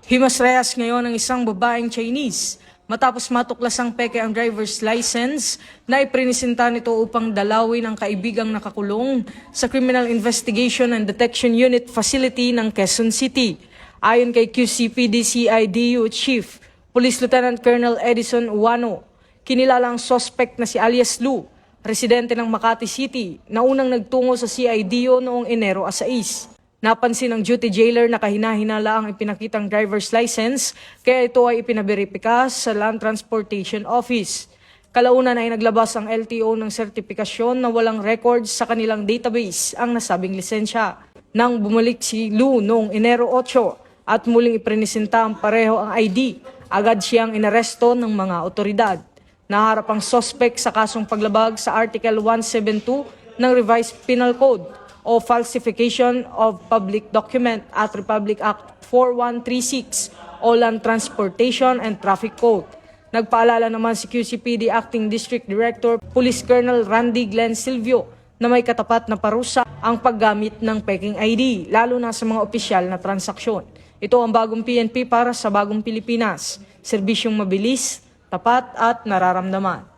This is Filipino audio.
Himasrayas ngayon ang isang babaeng Chinese matapos matuklasang peke ang driver's license na iprinisinta nito upang dalawin ang kaibigang nakakulong sa Criminal Investigation and Detection Unit Facility ng Quezon City. Ayon kay QCPD-CIDU Chief Police Lieutenant Colonel Edison Uwano, kinilala ang suspect na si alias Lu, residente ng Makati City, na unang nagtungo sa CIDO noong Enero 6. Napansin ng duty jailer na kahina-hinala ang ipinakitang driver's license kaya ito ay ipinaberipika sa Land Transportation Office. Kalaunan ay naglabas ang LTO ng sertipikasyon na walang records sa kanilang database ang nasabing lisensya. Nang bumalik si Lu noong Enero 8 at muling iprinisinta ang pareho ang ID, agad siyang inaresto ng mga otoridad. Naharap ang suspect sa kasong paglabag sa Article 172 ng Revised Penal Code o Falsification of Public Document at Republic Act 4136 o Land Transportation and Traffic Code. Nagpaalala naman si QCPD Acting District Director Police Colonel Randy Glenn Silvio na may katapat na parusa ang paggamit ng peking ID, lalo na sa mga opisyal na transaksyon. Ito ang bagong PNP para sa bagong Pilipinas, serbisyong mabilis, tapat at nararamdaman.